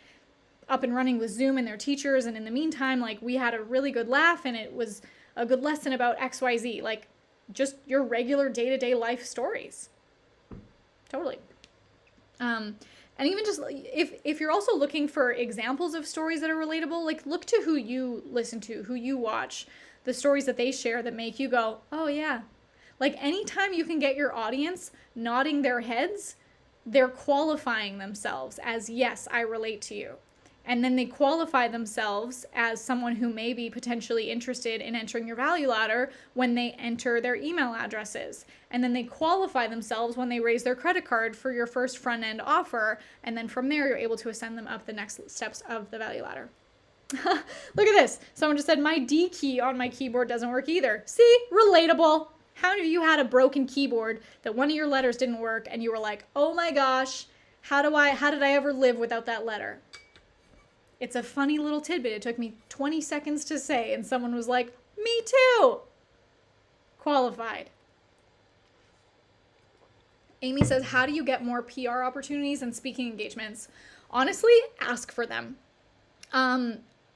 up and running with Zoom and their teachers. And in the meantime, like, we had a really good laugh and it was a good lesson about XYZ, like just your regular day-to-day life stories. Totally. And even just if you're also looking for examples of stories that are relatable, like, look to who you listen to, who you watch, the stories that they share that make you go, oh yeah. Like, anytime you can get your audience nodding their heads, they're qualifying themselves as, yes, I relate to you. And then they qualify themselves as someone who may be potentially interested in entering your value ladder when they enter their email addresses. And then they qualify themselves when they raise their credit card for your first front end offer. And then from there, you're able to ascend them up the next steps of the value ladder. Look at this. Someone just said, my D key on my keyboard doesn't work either. See, relatable. How many of you had a broken keyboard that one of your letters didn't work and you were like, oh my gosh, how did I ever live without that letter? It's a funny little tidbit. It took me 20 seconds to say, and someone was like, me too. Qualified. Amy says, how do you get more PR opportunities and speaking engagements? Honestly, ask for them.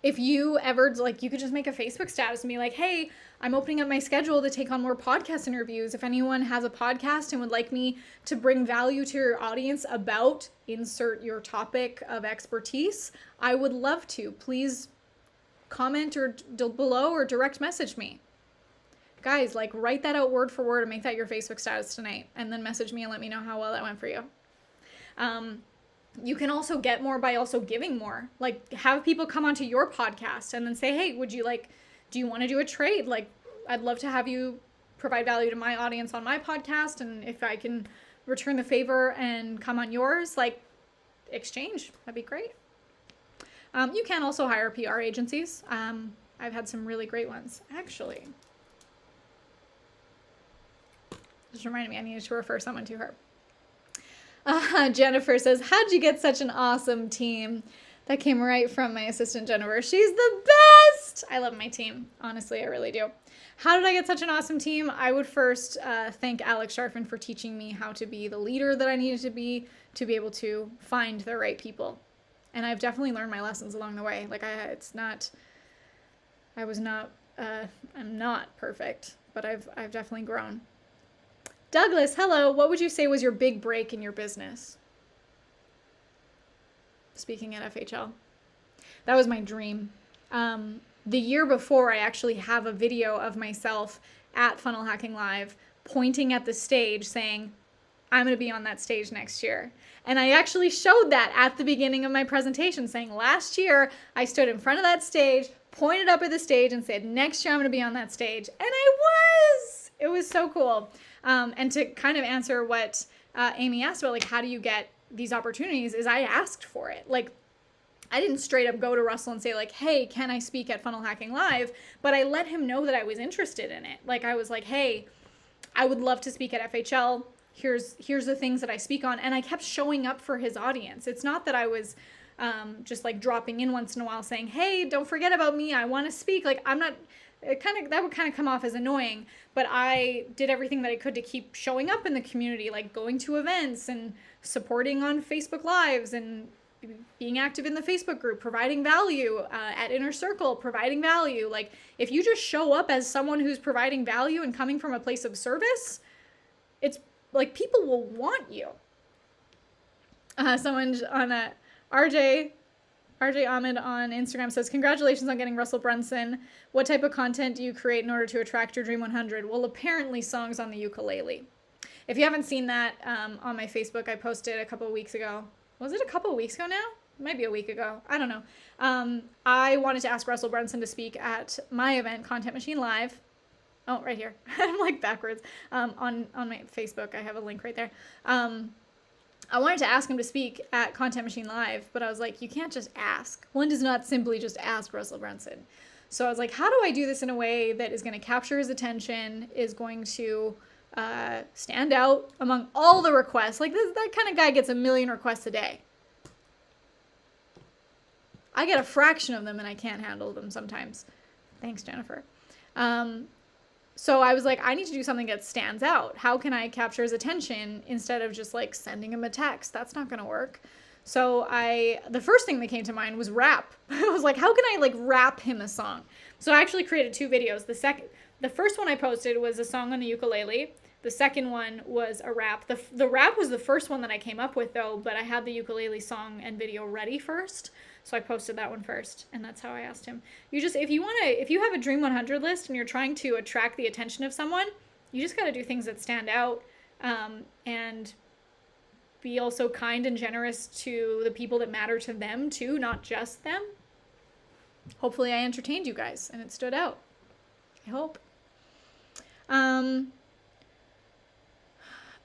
If you ever, like, you could just make a Facebook status and be like, hey, I'm opening up my schedule to take on more podcast interviews. If anyone has a podcast and would like me to bring value to your audience about insert your topic of expertise, I would love to. Please comment or below or direct message me. Guys, like, write that out word for word and make that your Facebook status tonight, and then message me and let me know how well that went for you. You can also get more by also giving more. Like, have people come onto your podcast and then say, hey, do you want to do a trade? Like, I'd love to have you provide value to my audience on my podcast, and if I can return the favor and come on yours, like, exchange. That'd be great. You can also hire PR agencies. I've had some really great ones, actually. Just reminded me I needed to refer someone to her. Jennifer says, how'd you get such an awesome team? That came right from my assistant, Jennifer. She's the best. I love my team. Honestly, I really do. How did I get such an awesome team? I would first thank Alex Sharfin for teaching me how to be the leader that I needed to be able to find the right people. And I've definitely learned my lessons along the way. Like, I'm not perfect, but I've definitely grown. Douglas, hello. What would you say was your big break in your business? Speaking at FHL. That was my dream. The year before, I actually have a video of myself at Funnel Hacking Live pointing at the stage saying, I'm going to be on that stage next year. And I actually showed that at the beginning of my presentation, saying last year I stood in front of that stage, pointed up at the stage and said, next year I'm going to be on that stage. And I was. It was so cool. And to kind of answer what Amy asked about, like, how do you get these opportunities, is I asked for it. Like, I didn't straight up go to Russell and say, like, hey, can I speak at Funnel Hacking Live? But I let him know that I was interested in it. Like, I was like, hey, I would love to speak at FHL. Here's the things that I speak on. And I kept showing up for his audience. It's not that I was just like dropping in once in a while saying, hey, don't forget about me, I want to speak. Like, I'm not, that would kind of come off as annoying, but I did everything that I could to keep showing up in the community, like going to events and supporting on Facebook Lives and being active in the Facebook group, providing value at Inner Circle, providing value. Like, if you just show up as someone who's providing value and coming from a place of service, it's like people will want you. Someone on RJ Ahmed on Instagram says, congratulations on getting Russell Brunson. What type of content do you create in order to attract your Dream 100? Well, apparently songs on the ukulele. If you haven't seen that on my Facebook, I posted a couple of weeks ago. Was it a couple of weeks ago now? It might be a week ago. I don't know. I wanted to ask Russell Brunson to speak at my event, Content Machine Live. Oh, right here. I'm like backwards. On my Facebook, I have a link right there. I wanted to ask him to speak at Content Machine Live, but I was like, you can't just ask. One does not simply just ask Russell Brunson. So I was like, how do I do this in a way that is going to capture his attention, is going to stand out among all the requests? Like, that kind of guy gets 1 million requests a day. I get a fraction of them and I can't handle them sometimes. Thanks, Jennifer. So I was like, I need to do something that stands out. How can I capture his attention instead of just like sending him a text? That's not going to work. So the first thing that came to mind was rap. I was like, how can I like rap him a song? So I actually created 2 videos. The first one I posted was a song on the ukulele. The second one was a rap. The rap was the first one that I came up with though, but I had the ukulele song and video ready first. So I posted that one first, and that's how I asked him. If you have a Dream 100 list and you're trying to attract the attention of someone, you just got to do things that stand out, and be also kind and generous to the people that matter to them too, not just them. Hopefully I entertained you guys and it stood out. I hope.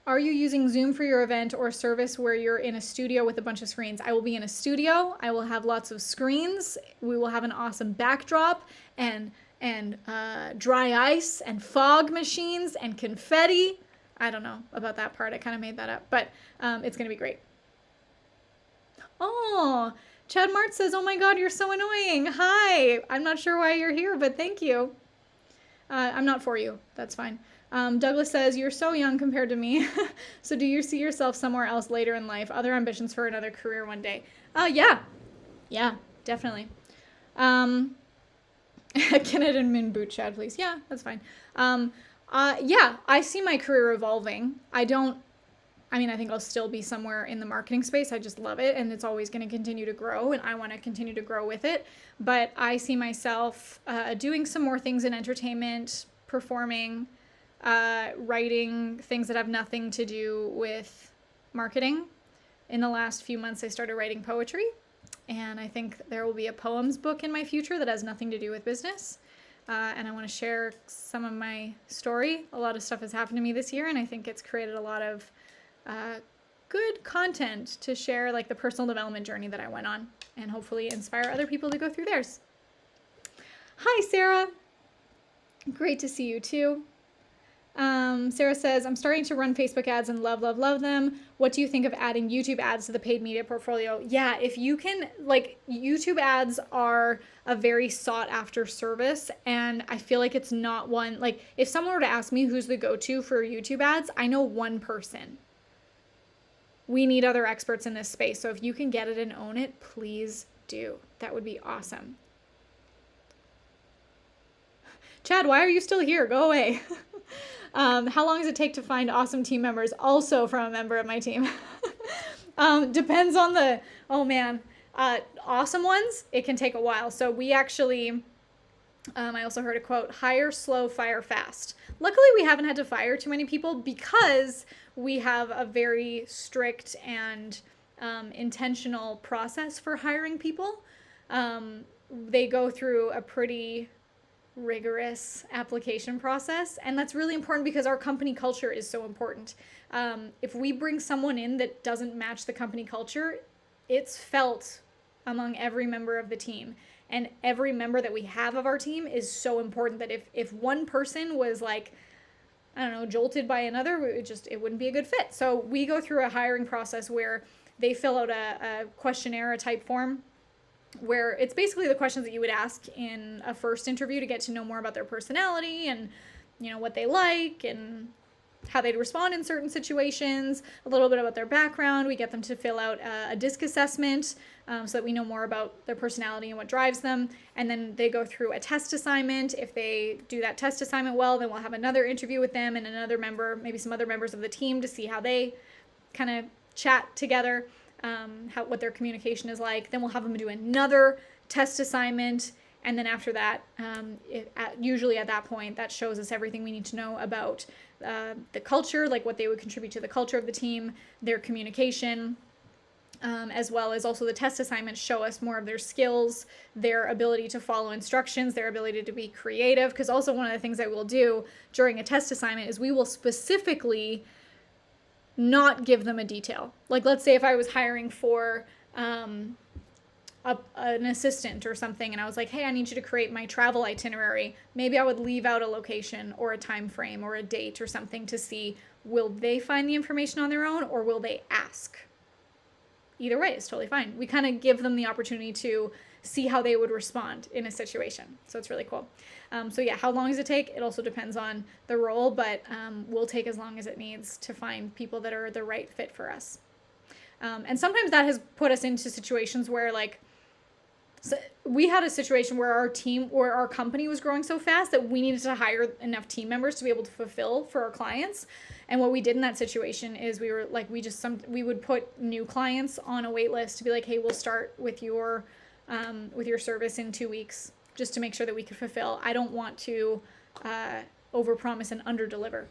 Are you using Zoom for your event or service where you're in a studio with a bunch of screens? I will be in a studio. I will have lots of screens. We will have an awesome backdrop and dry ice and fog machines and confetti. I don't know about that part. I kind of made that up, but it's going to be great. Oh, Chad Mart says, oh my God, you're so annoying. Hi. I'm not sure why you're here, but thank you. I'm not for you. That's fine. Douglas says, you're so young compared to me. So do you see yourself somewhere else later in life? Other ambitions for another career one day? Yeah, definitely. Can it in min boot, Chad, please? Yeah, that's fine. Yeah, I see my career evolving. I think I'll still be somewhere in the marketing space. I just love it, and it's always going to continue to grow, and I want to continue to grow with it. But I see myself doing some more things in entertainment, performing, writing things that have nothing to do with marketing. In the last few months, I started writing poetry, and I think there will be a poems book in my future that has nothing to do with business. And I want to share some of my story. A lot of stuff has happened to me this year, and I think it's created a lot of good content to share, like the personal development journey that I went on, and hopefully inspire other people to go through theirs. Hi, Sarah. Great to see you too. Sarah says, I'm starting to run Facebook ads and love them. What do you think of adding YouTube ads to the paid media portfolio? Yeah, if you can, like, YouTube ads are a very sought after service, and I feel like it's not one, like, if someone were to ask me who's the go-to for YouTube ads, I know one person. We need other experts in this space, so if you can get it and own it, please do. That would be awesome. Chad, why are you still here? Go away. How long does it take to find awesome team members? Also from a member of my team. Depends on oh man. awesome ones, it can take a while. So we actually, I also heard a quote, hire slow, fire fast. Luckily, we haven't had to fire too many people because we have a very strict and intentional process for hiring people. They go through a pretty rigorous application process, and that's really important because our company culture is so important. If we bring someone in that doesn't match the company culture, it's felt among every member of the team, and every member that we have of our team is so important that if one person was like, I don't know, jolted by another, it wouldn't be a good fit. So we go through a hiring process where they fill out a questionnaire, a type form, where it's basically the questions that you would ask in a first interview to get to know more about their personality and, you know, what they like and how they'd respond in certain situations, a little bit about their background. We get them to fill out a DISC assessment so that we know more about their personality and what drives them. And then they go through a test assignment. If they do that test assignment well, then we'll have another interview with them and another member, maybe some other members of the team, to see how they kind of chat together, what their communication is like. Then we'll have them do another test assignment. And then after that, usually at that point, that shows us everything we need to know about the culture, like what they would contribute to the culture of the team, their communication, as well as also the test assignments show us more of their skills, their ability to follow instructions, their ability to be creative. Because also one of the things that we'll do during a test assignment is we will specifically not give them a detail. Like, let's say if I was hiring for an assistant or something, and I was like, hey, I need you to create my travel itinerary. Maybe I would leave out a location or a time frame or a date or something to see, will they find the information on their own or will they ask? Either way, it's totally fine. We kind of give them the opportunity to see how they would respond in a situation. So it's really cool. So yeah, how long does it take? It also depends on the role, but we'll take as long as it needs to find people that are the right fit for us. And sometimes that has put us into situations where, like, so we had a situation where our company was growing so fast that we needed to hire enough team members to be able to fulfill for our clients. And what we did in that situation is we would put new clients on a wait list to be like, hey, we'll start with your service in 2 weeks, just to make sure that we could fulfill. I don't want to overpromise and underdeliver.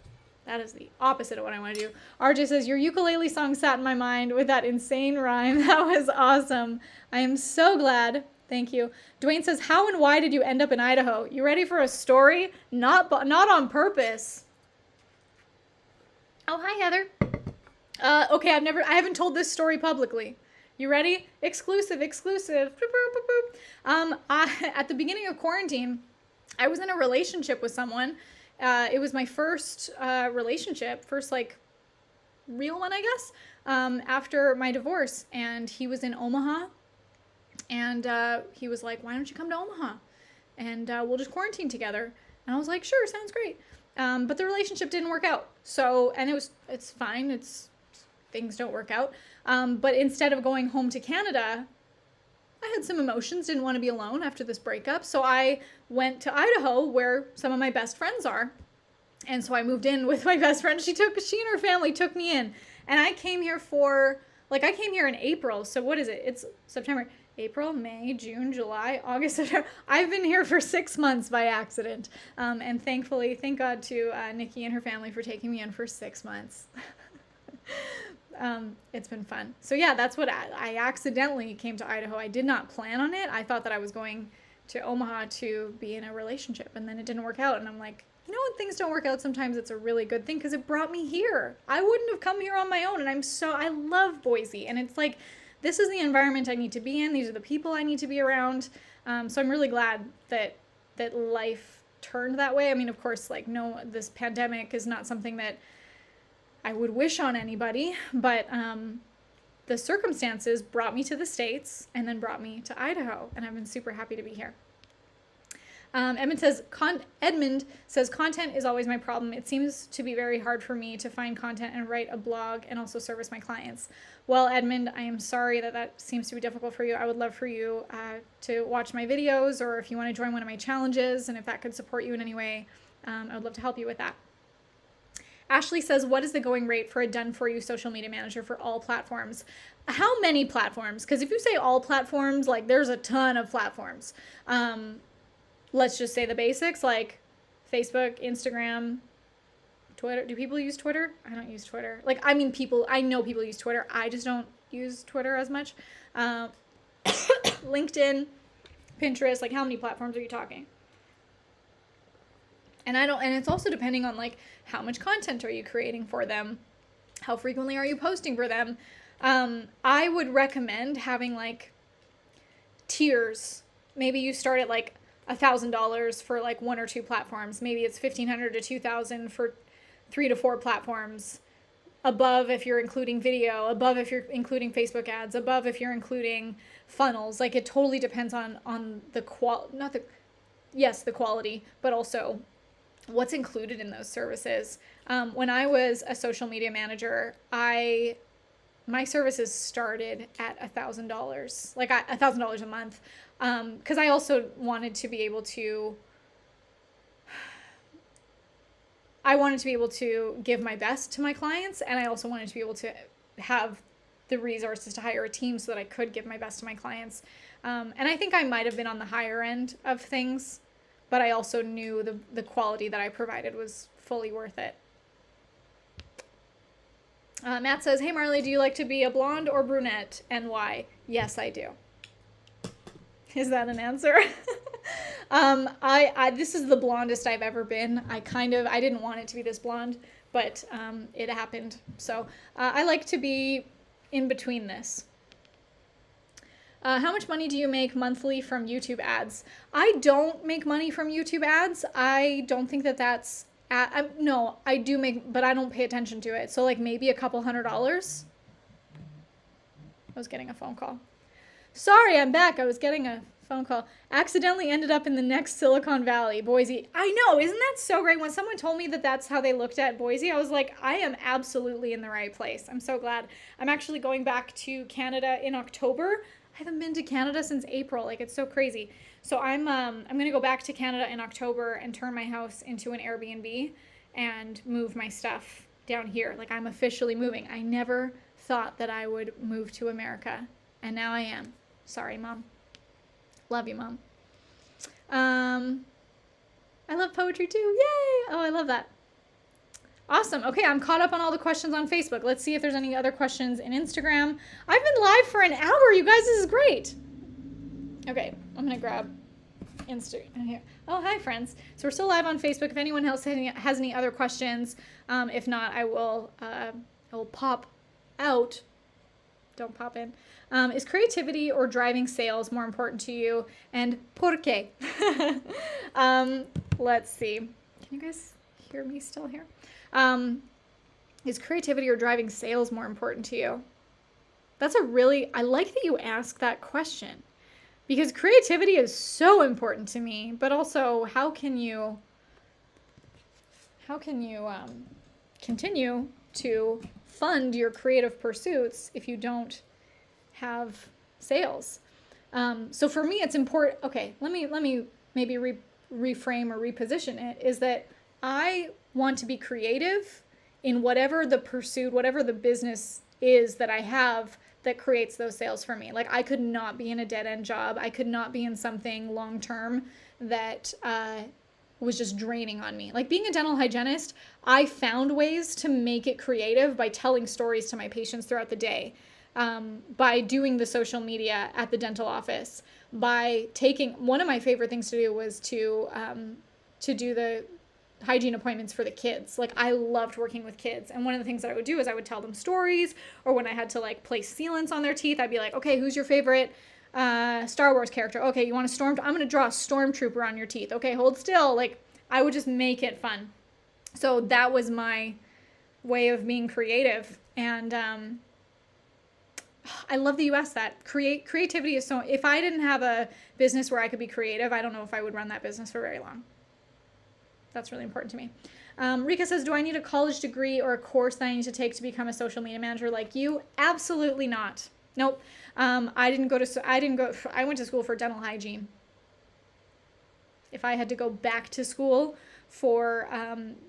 That is the opposite of what I want to do. RJ says, your ukulele song sat in my mind with that insane rhyme. That was awesome. I am so glad. Thank you. Dwayne says, how and why did you end up in Idaho? You ready for a story? Not on purpose. Oh, hi, Heather. Okay, I haven't told this story publicly. You ready? Exclusive. At the beginning of quarantine, I was in a relationship with someone. It was my first relationship, first like real one, I guess, after my divorce. And he was in Omaha, and he was like, why don't you come to Omaha and we'll just quarantine together? And I was like, sure, sounds great. But the relationship didn't work out. So, and it's fine. Things don't work out. But instead of going home to Canada, I had some emotions, didn't want to be alone after this breakup. So I went to Idaho, where some of my best friends are. And so I moved in with my best friend. She and her family took me in. And I came here I came here in April. So what is it? It's September, April, May, June, July, August, September. I've been here for 6 months by accident. And thankfully, thank God to Nikki and her family for taking me in for 6 months. It's been fun. So yeah, that's what I accidentally came to Idaho. I did not plan on it. I thought that I was going to Omaha to be in a relationship, and then it didn't work out. And I'm like, you know, when things don't work out, sometimes it's a really good thing because it brought me here. I wouldn't have come here on my own. And I love Boise. And it's like, this is the environment I need to be in. These are the people I need to be around. So I'm really glad that life turned that way. I mean, of course, like, no, this pandemic is not something that I would wish on anybody, but the circumstances brought me to the States and then brought me to Idaho, and I've been super happy to be here. Edmund says, content is always my problem. It seems to be very hard for me to find content and write a blog and also service my clients. Well, Edmund, I am sorry that seems to be difficult for you. I would love for you to watch my videos, or if you want to join one of my challenges, and if that could support you in any way, I would love to help you with that. Ashley says, what is the going rate for a done-for-you social media manager for all platforms? How many platforms? Because if you say all platforms, like there's a ton of platforms. Let's just say the basics, like Facebook, Instagram, Twitter. Do people use Twitter? I don't use Twitter. Like, I mean, I know people use Twitter. I just don't use Twitter as much. LinkedIn, Pinterest, like how many platforms are you talking? And it's also depending on like how much content are you creating for them? How frequently are you posting for them? I would recommend having like tiers. Maybe you start at like $1,000 for like 1 or 2 platforms. Maybe it's $1,500 to $2,000 for 3 to 4 platforms. Above if you're including video, above if you're including Facebook ads, above if you're including funnels. Like it totally depends on the the quality, but also what's included in those services. When I was a social media manager, my services started at $1,000, like $1,000 a month, because I also wanted to be able to. I wanted to be able to give my best to my clients, and I also wanted to be able to have the resources to hire a team so that I could give my best to my clients. And I think I might have been on the higher end of things, but I also knew the quality that I provided was fully worth it. Matt says, hey Marley, do you like to be a blonde or brunette, and why? Yes, I do. Is that an answer? This is the blondest I've ever been. I didn't want it to be this blonde, but it happened. So I like to be in between this. How much money do you make monthly from YouTube ads? I don't make money from YouTube ads. I don't think that's, no, I do make, but I don't pay attention to it. So like maybe a couple $100. I was getting a phone call. Sorry, I'm back. I was getting a phone call. Accidentally ended up in the next Silicon Valley, Boise. I know, isn't that so great? When someone told me that that's how they looked at Boise, I was like, I am absolutely in the right place. I'm so glad. I'm actually going back to Canada in October. I haven't been to Canada since April. Like, it's so crazy. So I'm going to go back to Canada in October and turn my house into an Airbnb and move my stuff down here. Like, I'm officially moving. I never thought that I would move to America, and now I am. Sorry, Mom. Love you, Mom. I love poetry too. Yay! Oh, I love that. Awesome. Okay, I'm caught up on all the questions on Facebook. Let's see if there's any other questions in Instagram. I've been live for an hour, you guys. This is great. Okay, I'm going to grab Instagram here. Oh, hi, friends. So we're still live on Facebook. If anyone else has any other questions, if not, I will pop out. Don't pop in. Is creativity or driving sales more important to you? And por qué? Let's see. Can you guys hear me still here? Is creativity or driving sales more important to you? I like that you asked that question, because creativity is so important to me, but also how can you continue to fund your creative pursuits if you don't have sales? So for me, it's important. Okay, let me maybe reframe or reposition it, is that I want to be creative in whatever the pursuit, whatever the business is that I have that creates those sales for me. Like, I could not be in a dead-end job. I could not be in something long-term that was just draining on me. Like, being a dental hygienist, I found ways to make it creative by telling stories to my patients throughout the day, by doing the social media at the dental office, by taking, one of my favorite things to do was to do the hygiene appointments for the kids. Like, I loved working with kids. And one of the things that I would do is I would tell them stories, or when I had to like place sealants on their teeth, I'd be like, okay, who's your favorite Star Wars character? Okay, you want I'm going to draw a stormtrooper on your teeth. Okay, hold still. Like, I would just make it fun. So that was my way of being creative. And I love that you asked that. Creativity is so, if I didn't have a business where I could be creative, I don't know if I would run that business for very long. That's really important to me. Rika says, do I need a college degree or a course that I need to take to become a social media manager like you? Absolutely not. Nope. I went to school for dental hygiene. If I had to go back to school for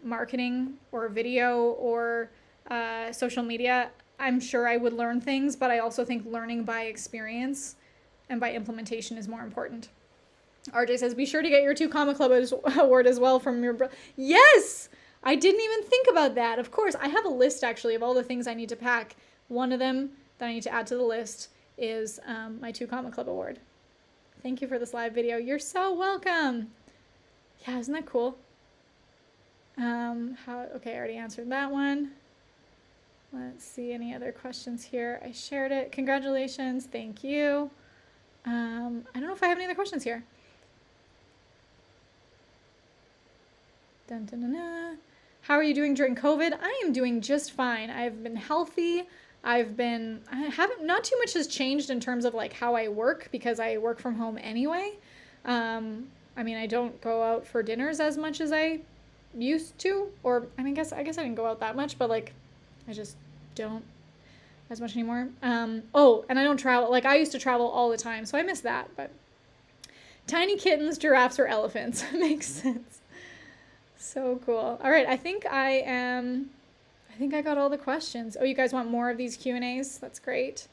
marketing or video or social media, I'm sure I would learn things, but I also think learning by experience and by implementation is more important. RJ says, be sure to get your 2 Comma Club award as well from your brother. Yes! I didn't even think about that. Of course, I have a list actually of all the things I need to pack. One of them that I need to add to the list is my 2 Comma Club award. Thank you for this live video. You're so welcome. Yeah, isn't that cool? Okay, I already answered that one. Let's see any other questions here. I shared it. Congratulations. Thank you. I don't know if I have any other questions here. Dun, dun, dun, dun. How are you doing during COVID? I am doing just fine. I've been healthy. Not too much has changed in terms of like how I work because I work from home anyway. I mean, I don't go out for dinners as much as I used to, or I mean, I guess I didn't go out that much, but like, I just don't as much anymore. Oh, and I don't travel. Like I used to travel all the time, so I miss that, but tiny kittens, giraffes, or elephants. Makes sense. So cool. All right. I think I got all the questions. Oh, you guys want more of these Q&As? That's great.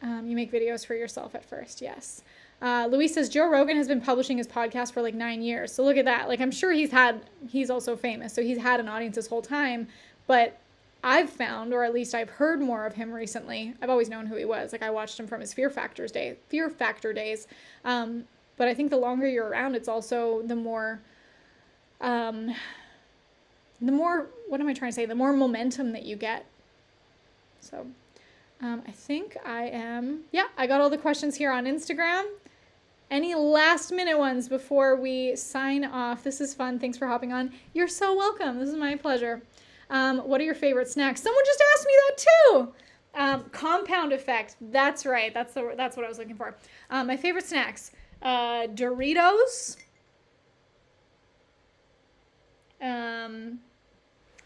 You make videos for yourself at first. Yes. Luis says, Joe Rogan has been publishing his podcast for like 9 years. So look at that. Like, I'm sure he's also famous. So he's had an audience this whole time, but I've found, or at least I've heard more of him recently. I've always known who he was. Like I watched him from his Fear Factor days. But I think the longer you're around, it's also the more, what am I trying to say? The more momentum that you get. So, I think I got all the questions here on Instagram. Any last minute ones before we sign off? This is fun. Thanks for hopping on. You're so welcome. This is my pleasure. What are your favorite snacks? Someone just asked me that too. Compound effect. That's right. That's what I was looking for. My favorite snacks, Doritos.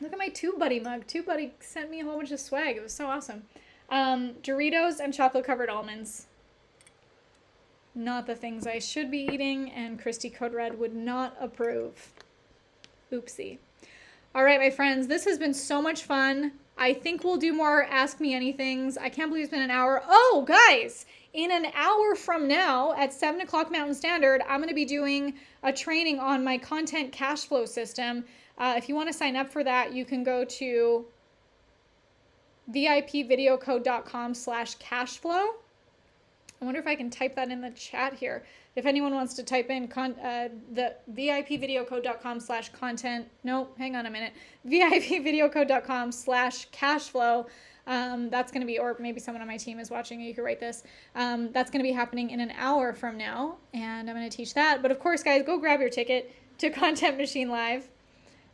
Look at my TubeBuddy mug. TubeBuddy sent me a whole bunch of swag. It was so awesome. Doritos and chocolate covered almonds. Not the things I should be eating, and Christy Code Red would not approve. Oopsie. All right, my friends, this has been so much fun. I think we'll do more Ask Me Anythings. I can't believe it's been an hour. Oh, guys, in an hour from now at 7 o'clock Mountain Standard, I'm going to be doing a training on my content cash flow system. If you want to sign up for that, you can go to vipvideocode.com/cashflow. I wonder if I can type that in the chat here. If anyone wants to type in the vipvideocode.com/content. No, hang on a minute. vipvideocode.com/cashflow. That's going to be, or maybe someone on my team is watching, you could write this. That's going to be happening in an hour from now, and I'm going to teach that. But of course, guys, go grab your ticket to Content Machine Live.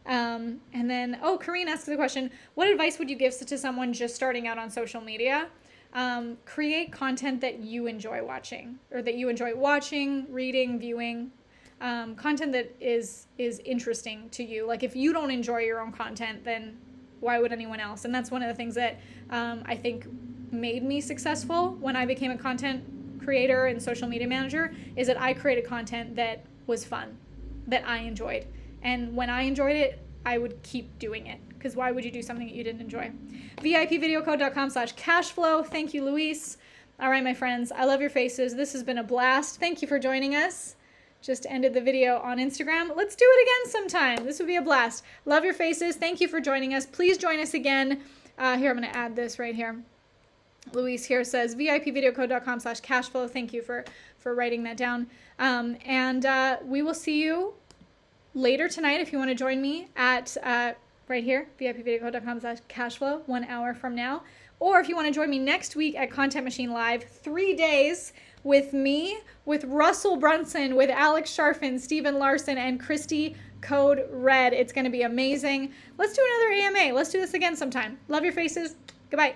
And then, Karine asked the question, what advice would you give to someone just starting out on social media? Create content that you enjoy watching, or that you enjoy watching, reading, viewing, content that is interesting to you. Like if you don't enjoy your own content, then why would anyone else? And that's one of the things that I think made me successful when I became a content creator and social media manager, is that I created content that was fun, that I enjoyed. And when I enjoyed it, I would keep doing it. Because why would you do something that you didn't enjoy? vipvideocode.com/cashflow. Thank you, Luis. All right, my friends, I love your faces. This has been a blast. Thank you for joining us. Just ended the video on Instagram. Let's do it again sometime. This would be a blast. Love your faces. Thank you for joining us. Please join us again. Here, I'm going to add this right here. Luis here says vipvideocode.com/cashflow. Thank you for writing that down. We will see you later tonight if you want to join me at right here, vipvideocode.com/cashflow, 1 hour from now. Or if you want to join me next week at Content Machine Live, 3 days with me, with Russell Brunson, with Alex Sharfin, Stephen Larson, and Christy Code Red. It's going to be amazing. Let's do another AMA. Let's do this again sometime. Love your faces. Goodbye.